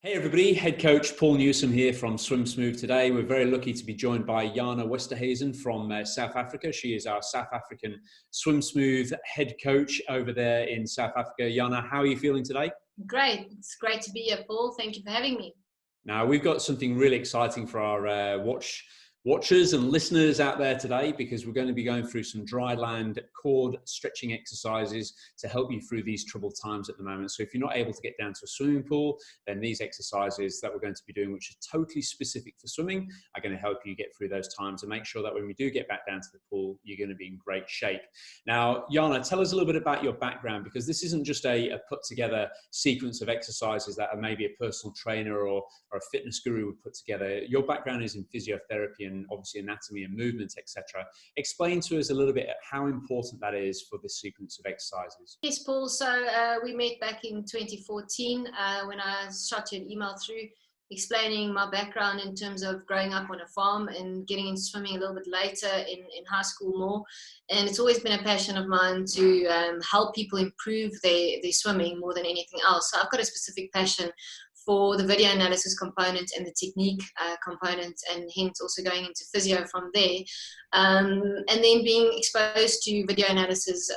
Hey everybody, head coach Paul Newsome here from Swim Smooth today. We're very lucky to be joined by Jana Westerhuizen from South Africa. She is our South African Swim Smooth head coach over there in South Africa. Jana, how are you feeling today? Great. It's great to be here, Paul. Thank you for having me. Now, we've got something really exciting for our watchers and listeners out there today, because we're going to be going through some dry land cord stretching exercises to help you through these troubled times at the moment. So if you're not able to get down to a swimming pool, then these exercises that we're going to be doing, which are totally specific for swimming, are going to help you get through those times and make sure that when we do get back down to the pool, you're going to be in great shape. Now, Jana, tell us a little bit about your background, because this isn't just a put together sequence of exercises that maybe a personal trainer or a fitness guru would put together. Your background is in physiotherapy and obviously anatomy and movement, etc. Explain to us a little bit how important that is for this sequence of exercises. Yes, Paul. So we met back in 2014 when I shot you an email through explaining my background in terms of growing up on a farm and getting into swimming a little bit later in high school more. And it's always been a passion of mine to help people improve their swimming more than anything else. So I've got a specific passion for the video analysis component and the technique component, and hence also going into physio from there. And then being exposed to video analysis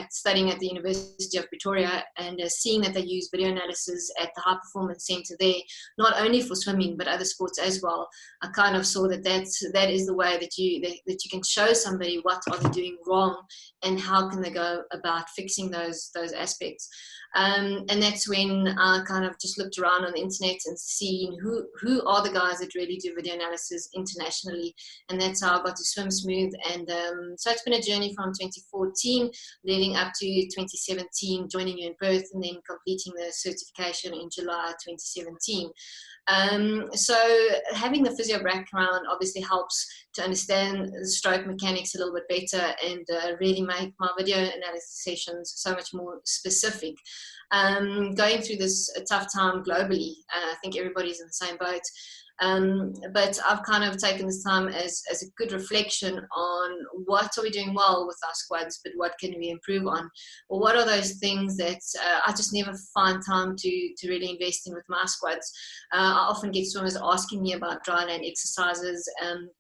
studying at the University of Pretoria, and seeing that they use video analysis at the High Performance Centre there, not only for swimming but other sports as well. I kind of saw that that is the way that you can show somebody what are they doing wrong and how can they go about fixing those aspects. And that's when I kind of just looked around on the internet and seen who are the guys that really do video analysis internationally, and that's how I got to Swim Smooth. And so it's been a journey from 2014 leading up to 2017, joining you in Perth and then completing the certification in July 2017. So having the physio background obviously helps to understand the stroke mechanics a little bit better and really make my video analysis sessions so much more specific. Going through this tough time globally, I think everybody's in the same boat. But I've kind of taken this time as a good reflection on what are we doing well with our squads, but what can we improve on? Or what are those things that I just never find time to really invest in with my squads? I often get swimmers asking me about dry land exercises,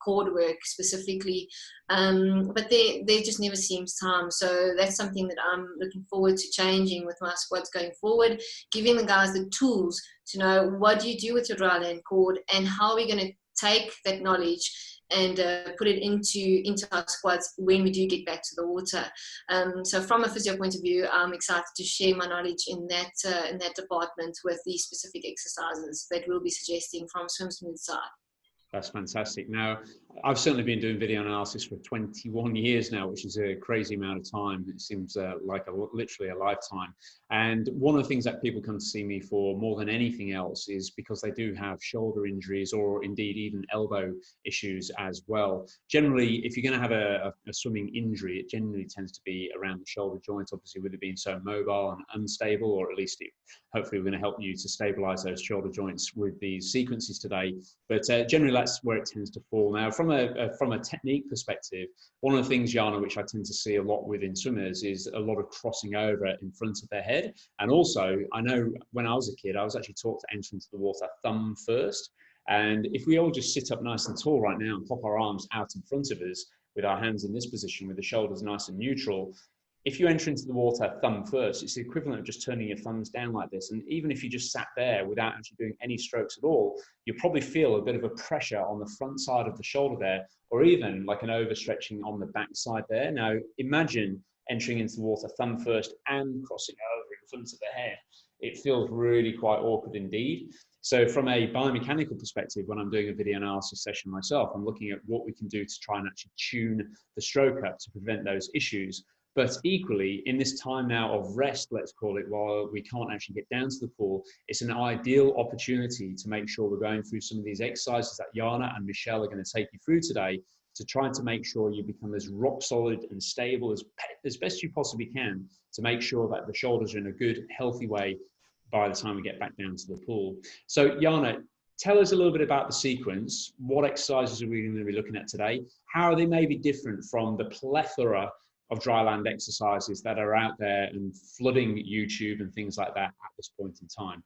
cord work specifically, but there just never seems time. So that's something that I'm looking forward to changing with my squads going forward, giving the guys the tools to know what do you do with your dry land cord and how are we going to take that knowledge and put it into our squads when we do get back to the water. So from a physio point of view, I'm excited to share my knowledge in that department with these specific exercises that we'll be suggesting from Swim Smooth side. That's fantastic. Now, I've certainly been doing video analysis for 21 years now, which is a crazy amount of time. It seems like literally a lifetime. And one of the things that people come to see me for more than anything else is because they do have shoulder injuries or indeed even elbow issues as well. Generally, if you're going to have a swimming injury, it generally tends to be around the shoulder joint, obviously with it being so mobile and unstable, or at least hopefully we're going to help you to stabilize those shoulder joints with these sequences today. But generally, that's where it tends to fall. Now, from a technique perspective, one of the things, Jana, which I tend to see a lot within swimmers is a lot of crossing over in front of their head. And also, I know when I was a kid, I was actually taught to enter into the water thumb first. And if we all just sit up nice and tall right now and pop our arms out in front of us with our hands in this position, with the shoulders nice and neutral, if you enter into the water thumb first, it's the equivalent of just turning your thumbs down like this. And even if you just sat there without actually doing any strokes at all, you'll probably feel a bit of a pressure on the front side of the shoulder there, or even like an overstretching on the back side there. Now, imagine entering into the water thumb first and crossing over in front of the head. It feels really quite awkward indeed. So from a biomechanical perspective, when I'm doing a video analysis session myself, I'm looking at what we can do to try and actually tune the stroke up to prevent those issues. But equally, in this time now of rest, let's call it, while we can't actually get down to the pool, it's an ideal opportunity to make sure we're going through some of these exercises that Jana and Michelle are going to take you through today, to try to make sure you become as rock solid and stable as best you possibly can, to make sure that the shoulders are in a good, healthy way by the time we get back down to the pool. So Jana, tell us a little bit about the sequence. What exercises are we going to be looking at today? How are they maybe different from the plethora of dry land exercises that are out there and flooding YouTube and things like that at this point in time?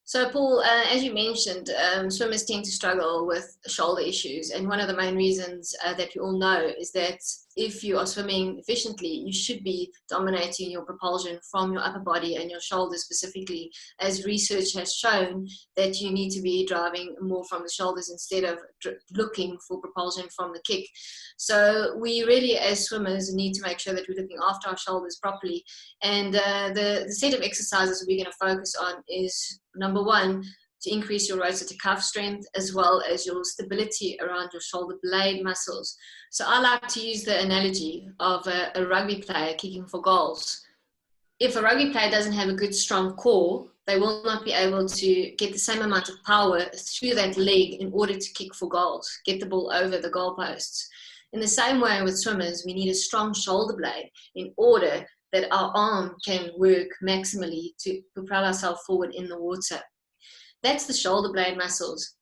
So, Paul, as you mentioned, swimmers tend to struggle with shoulder issues. And one of the main reasons that we all know is that if you are swimming efficiently, you should be dominating your propulsion from your upper body and your shoulders specifically, as research has shown that you need to be driving more from the shoulders instead of looking for propulsion from the kick. So we really, as swimmers, need to make sure that we're looking after our shoulders properly. And the set of exercises we're going to focus on is, number one, to increase your rotator cuff strength as well as your stability around your shoulder blade muscles. So I like to use the analogy of a rugby player kicking for goals. If a rugby player doesn't have a good strong core, they will not be able to get the same amount of power through that leg in order to kick for goals, get the ball over the goalposts. In the same way with swimmers, we need a strong shoulder blade in order that our arm can work maximally to propel ourselves forward in the water. That's the shoulder blade muscles.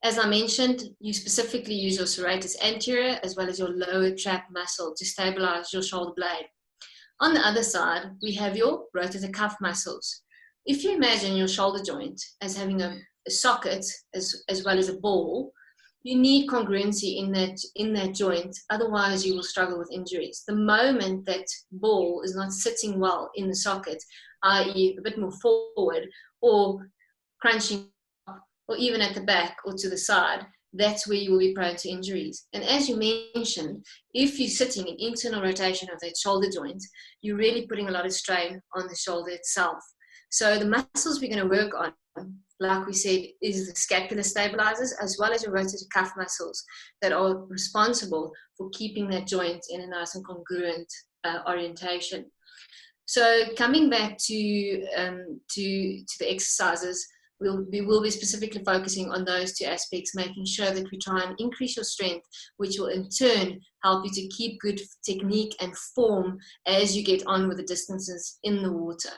As I mentioned, you specifically use your serratus anterior as well as your lower trap muscle to stabilize your shoulder blade. On the other side, we have your rotator cuff muscles. If you imagine your shoulder joint as having a socket as well as a ball, you need congruency in that joint, otherwise you will struggle with injuries. The moment that ball is not sitting well in the socket, i.e. a bit more forward or crunching up, or even at the back or to the side, that's where you will be prone to injuries. And as you mentioned, if you're sitting in internal rotation of that shoulder joint, you're really putting a lot of strain on the shoulder itself. So the muscles we're going to work on, like we said, is the scapular stabilizers as well as your rotator cuff muscles that are responsible for keeping that joint in a nice and congruent orientation. So coming back to the exercises, we will be specifically focusing on those two aspects, making sure that we try and increase your strength, which will in turn help you to keep good technique and form as you get on with the distances in the water.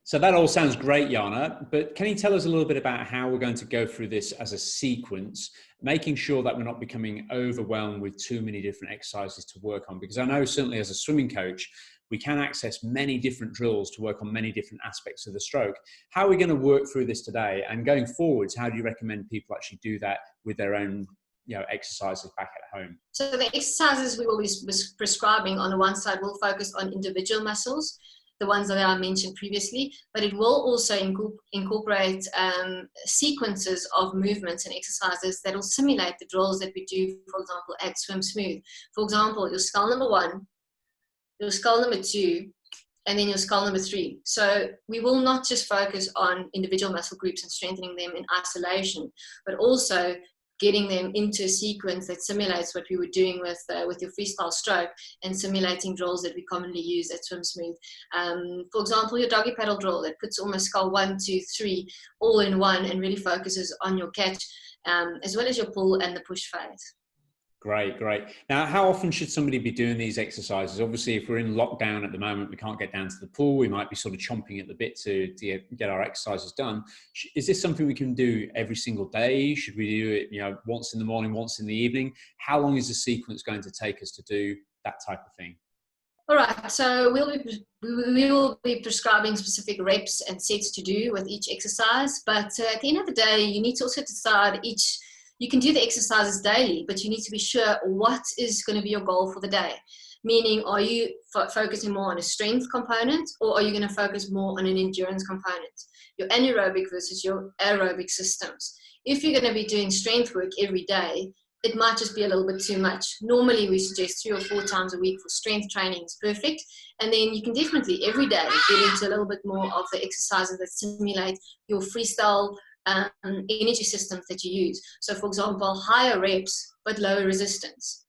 So that all sounds great, Jana, but can you tell us a little bit about how we're going to go through this as a sequence, making sure that we're not becoming overwhelmed with too many different exercises to work on? Because I know certainly as a swimming coach, we can access many different drills to work on many different aspects of the stroke. How are we going to work through this today? And going forwards, how do you recommend people actually do that with their own exercises back at home? So the exercises we will be prescribing on the one side will focus on individual muscles, the ones that I mentioned previously, but it will also incorporate sequences of movements and exercises that will simulate the drills that we do, for example, at Swim Smooth. For example, your skull number 1, your skull number 2, and then your skull number 3. So we will not just focus on individual muscle groups and strengthening them in isolation, but also getting them into a sequence that simulates what we were doing with your freestyle stroke and simulating drills that we commonly use at Swim Smooth. For example, your doggy paddle drill that puts almost skull 1, 2, 3 all in one and really focuses on your catch, as well as your pull and the push phase. Great, great. Now, how often should somebody be doing these exercises? Obviously, if we're in lockdown at the moment, we can't get down to the pool. We might be sort of chomping at the bit to get our exercises done. Is this something we can do every single day? Should we do it, once in the morning, once in the evening? How long is the sequence going to take us to do that type of thing? All right, so we will be prescribing specific reps and sets to do with each exercise. But at the end of the day, you need to also decide you can do the exercises daily, but you need to be sure what is going to be your goal for the day. Meaning, are you focusing more on a strength component, or are you going to focus more on an endurance component? Your anaerobic versus your aerobic systems. If you're going to be doing strength work every day, it might just be a little bit too much. Normally, we suggest 3 or 4 times a week for strength training is perfect. And then you can definitely every day get into a little bit more of the exercises that simulate your freestyle energy systems that you use. So for example, higher reps, but lower resistance.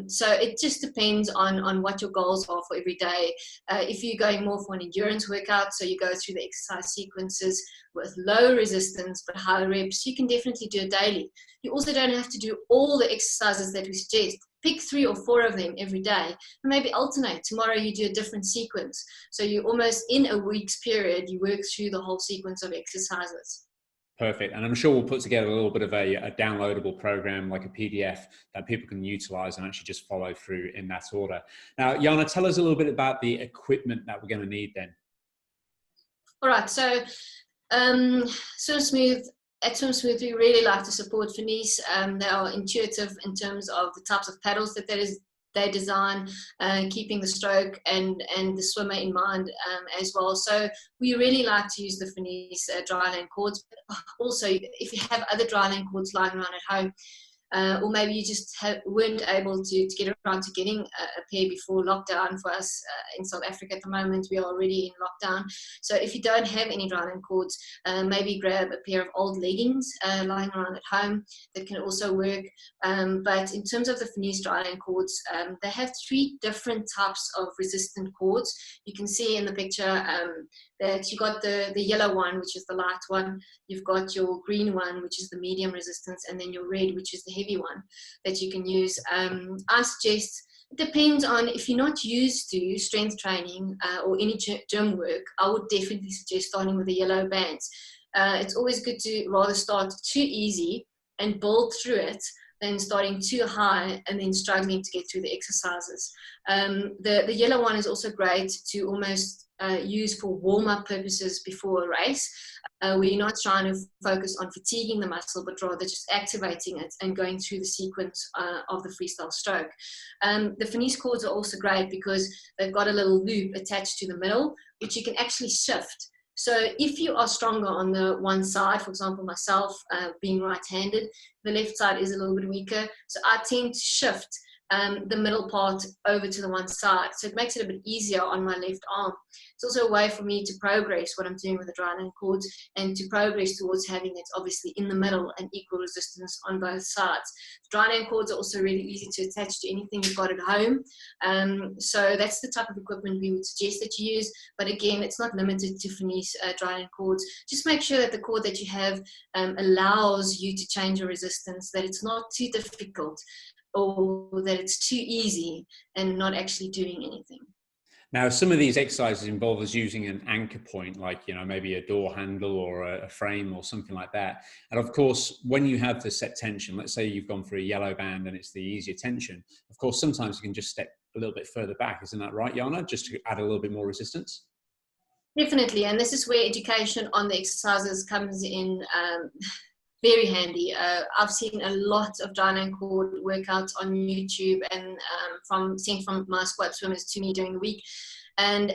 So it just depends on what your goals are for every day. If you're going more for an endurance workout, so you go through the exercise sequences with low resistance but high reps, you can definitely do it daily. You also don't have to do all the exercises that we suggest. Pick 3 or 4 of them every day and maybe alternate. Tomorrow you do a different sequence. So you almost in a week's period, you work through the whole sequence of exercises. Perfect. And I'm sure we'll put together a little bit of a downloadable program, like a PDF that people can utilize and actually just follow through in that order. Now, Jana, tell us a little bit about the equipment that we're going to need then. All right. So Um, Swim Smooth, at Swim Smooth, we really like to support Fenice. They are intuitive in terms of the types of paddles that they design, keeping the stroke and the swimmer in mind as well. So we really like to use the Fenice dryland cords. Also, if you have other dryland cords lying around at home, or maybe you just weren't able to get around to getting a pair before lockdown. For us in South Africa at the moment, we are already in lockdown. So if you don't have any dryland cords, maybe grab a pair of old leggings lying around at home. That can also work. But in terms of the Fenice dryland cords, they have 3 different types of resistant cords. You can see in the picture that you got the yellow one, which is the light one. You've got your green one, which is the medium resistance, and then your red, which is the heavy one that you can use. I suggest, it depends on, if you're not used to strength training or any gym work, I would definitely suggest starting with the yellow bands. It's always good to rather start too easy and build through it than starting too high and then struggling to get through the exercises. The yellow one is also great to almost use for warm-up purposes before a race, where you're not trying to focus on fatiguing the muscle, but rather just activating it and going through the sequence of the freestyle stroke. The Fenice cords are also great because they've got a little loop attached to the middle, which you can actually shift. So if you are stronger on the one side, for example, myself being right-handed, the left side is a little bit weaker. So I tend to shift the middle part over to the one side. So it makes it a bit easier on my left arm. It's also a way for me to progress what I'm doing with the dryland cords and to progress towards having it obviously in the middle and equal resistance on both sides. Dryland cords are also really easy to attach to anything you've got at home. So that's the type of equipment we would suggest that you use. But again, it's not limited to Fenice dryland cords. Just make sure that the cord that you have allows you to change your resistance, that it's not too difficult, or that it's too easy and not actually doing anything. Now, some of these exercises involve us using an anchor point, like, maybe a door handle or a frame or something like that. And of course, when you have the set tension, let's say you've gone for a yellow band and it's the easier tension, of course, sometimes you can just step a little bit further back. Isn't that right, Jana? Just to add a little bit more resistance? Definitely. And this is where education on the exercises comes in very handy. I've seen a lot of dryland cord workouts on YouTube and seen from my squat swimmers to me during the week. And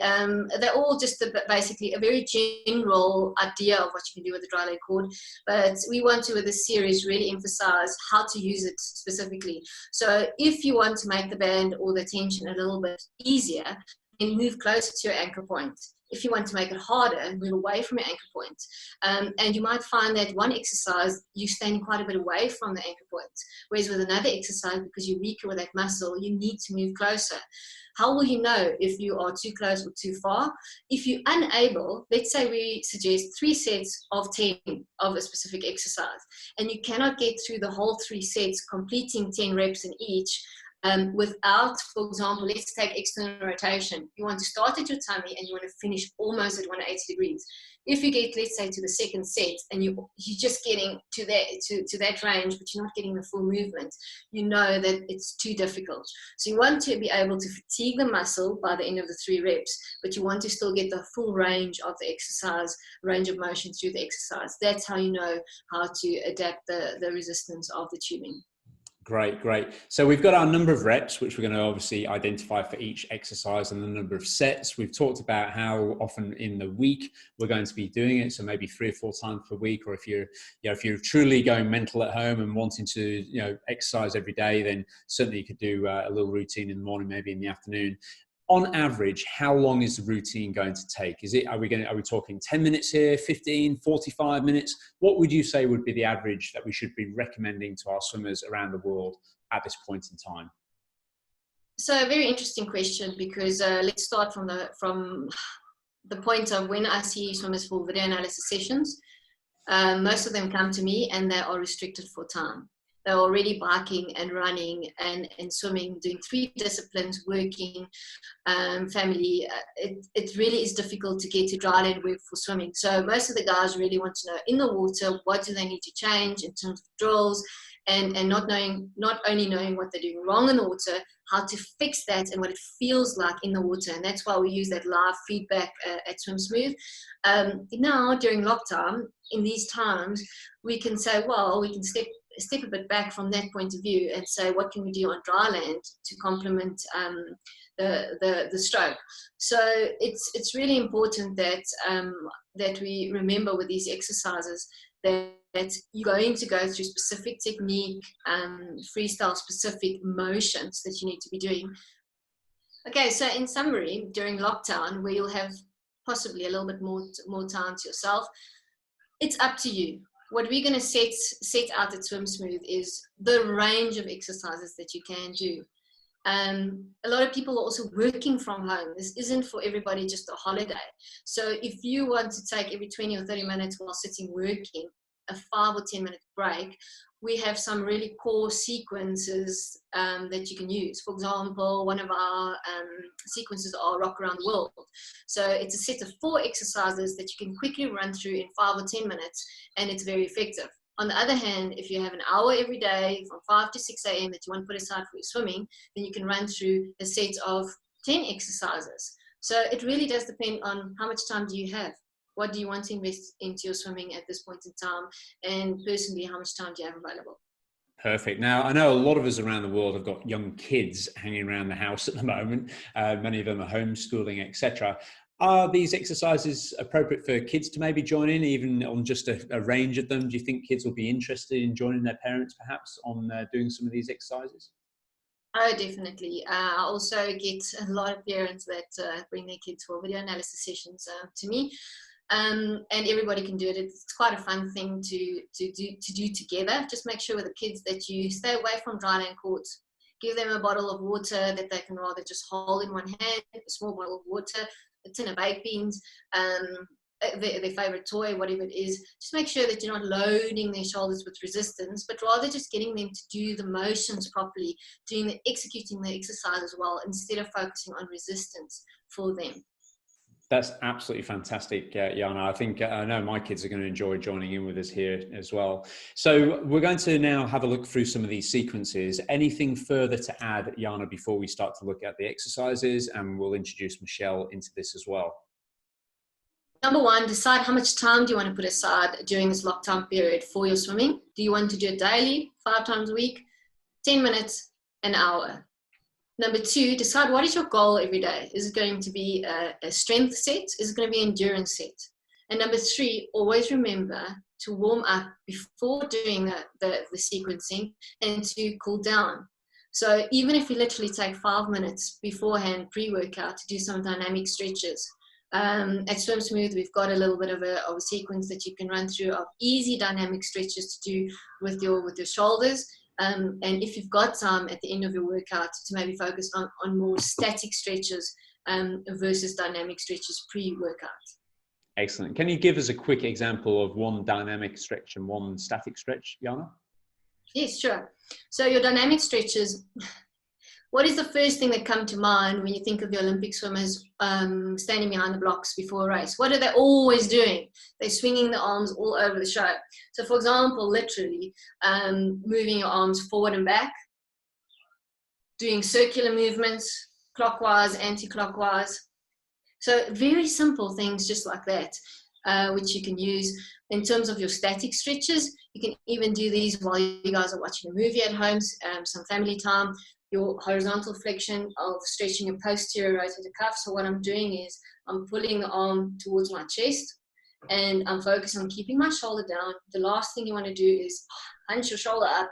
they're all just basically a very general idea of what you can do with the dryland cord. But we want to, with this series, really emphasize how to use it specifically. So if you want to make the band or the tension a little bit easier, then move closer to your anchor point. If you want to make it harder, move away from your anchor point. And you might find that one exercise, you're standing quite a bit away from the anchor point. Whereas with another exercise, because you're weaker with that muscle, you need to move closer. How will you know if you are too close or too far? If you're unable, let's say we suggest 3 sets of 10 of a specific exercise, and you cannot get through the whole 3 sets, completing 10 reps in each, without, for example, let's take external rotation. You want to start at your tummy and you want to finish almost at 180 degrees. If you get, let's say, to the second set and you're just getting to that range, but you're not getting the full movement, you know that it's too difficult. So you want to be able to fatigue the muscle by the end of the 3 reps, but you want to still get the full range of the exercise, range of motion through the exercise. That's how you know how to adapt the resistance of the tubing. Great, great. So we've got our number of reps, which we're going to obviously identify for each exercise, and the number of sets. We've talked about how often in the week we're going to be doing it. So maybe 3 or 4 times per week, or if you're truly going mental at home and wanting to, exercise every day, then certainly you could do a little routine in the morning, maybe in the afternoon. On average, how long is the routine going to take? Are we talking 10 minutes here, 15, 45 minutes? What would you say would be the average that we should be recommending to our swimmers around the world at this point in time? So a very interesting question, because let's start from the point of when I see swimmers for video analysis sessions. Most of them come to me and they are restricted for time. They're already biking and running and swimming, doing 3 disciplines, working, family. It really is difficult to get to dryland work for swimming. So most of the guys really want to know, in the water, what do they need to change in terms of drills and not only knowing what they're doing wrong in the water, how to fix that and what it feels like in the water. And that's why we use that live feedback at Swim Smooth. Now during lockdown, in these times, we can say, well, we can step a bit back from that point of view and say, what can we do on dry land to complement the stroke? So it's really important that that we remember with these exercises that you're going to go through specific technique, freestyle specific motions that you need to be doing. Okay, so in summary, during lockdown, where you'll have possibly a little bit more time to yourself, it's up to you. What we're going to set out at Swim Smooth is the range of exercises that you can do. A lot of people are also working from home. This isn't for everybody just a holiday. So if you want to take every 20 or 30 minutes while sitting working, a 5 or 10 minute break, we have some really core sequences that you can use. For example, one of our sequences are Rock Around the World. So it's a set of 4 exercises that you can quickly run through in 5 or 10 minutes, and it's very effective. On the other hand, if you have an hour every day from 5 to 6 a.m. that you want to put aside for your swimming, then you can run through a set of 10 exercises. So it really does depend on how much time do you have. What do you want to invest into your swimming at this point in time? And personally, how much time do you have available? Perfect. Now, I know a lot of us around the world have got young kids hanging around the house at the moment. Many of them are homeschooling, etc. Are these exercises appropriate for kids to maybe join in, even on just a range of them? Do you think kids will be interested in joining their parents perhaps on doing some of these exercises? Oh, definitely. I also get a lot of parents that bring their kids for video analysis sessions to me. And everybody can do it. It's quite a fun thing to do together. Just make sure with the kids that you stay away from dry land courts. Give them a bottle of water that they can rather just hold in one hand, a small bottle of water, a tin of baked beans, their favorite toy, whatever it is. Just make sure that you're not loading their shoulders with resistance, but rather just getting them to do the motions properly, executing the exercise well, instead of focusing on resistance for them. That's absolutely fantastic, Jana. I think I know my kids are going to enjoy joining in with us here as well. So we're going to now have a look through some of these sequences. Anything further to add, Jana, before we start to look at the exercises? And we'll introduce Michelle into this as well. Number 1, decide how much time do you want to put aside during this lockdown period for your swimming. Do you want to do it daily, 5 times a week, 10 minutes, an hour? Number 2, decide what is your goal every day. Is it going to be a strength set? Is it going to be an endurance set? And number 3, always remember to warm up before doing the sequencing and to cool down. So even if you literally take 5 minutes beforehand, pre-workout, to do some dynamic stretches. At Swim Smooth, we've got a little bit of a sequence that you can run through of easy dynamic stretches to do with your shoulders. And if you've got time at the end of your workout to maybe focus on more static stretches versus dynamic stretches pre-workout. Excellent. Can you give us a quick example of one dynamic stretch and one static stretch, Jana? Yes, sure. So your dynamic stretches, what is the first thing that comes to mind when you think of the Olympic swimmers standing behind the blocks before a race? What are they always doing? They're swinging the arms all over the show. So, for example, literally moving your arms forward and back, doing circular movements, clockwise, anti-clockwise. So very simple things just like that, which you can use. In terms of your static stretches, you can even do these while you guys are watching a movie at home, some family time. Your horizontal flexion of stretching your posterior rotator cuff. So what I'm doing is I'm pulling the arm towards my chest and I'm focused on keeping my shoulder down. The last thing you want to do is hunch your shoulder up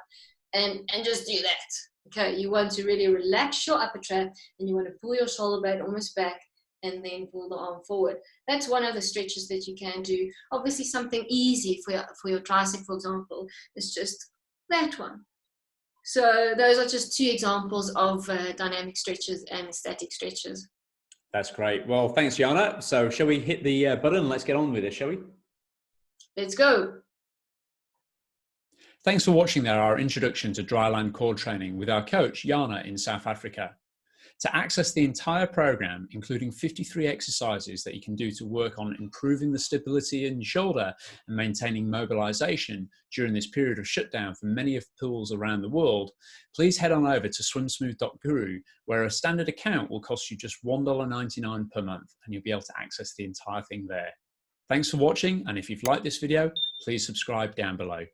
and just do that. Okay, you want to really relax your upper trap and you want to pull your shoulder blade almost back and then pull the arm forward. That's one of the stretches that you can do. Obviously something easy for your tricep, for example, is just that one. So those are just 2 examples of dynamic stretches and static stretches. That's great. Well, thanks, Jana. So shall we hit the button? Let's get on with it, shall we? Let's go. Thanks for watching our introduction to dryland core training with our coach, Jana, in South Africa. To access the entire program, including 53 exercises that you can do to work on improving the stability in your shoulder and maintaining mobilization during this period of shutdown for many of the pools around the world, please head on over to swimsmooth.guru, where a standard account will cost you just $1.99 per month, and you'll be able to access the entire thing there. Thanks for watching, and if you've liked this video, please subscribe down below.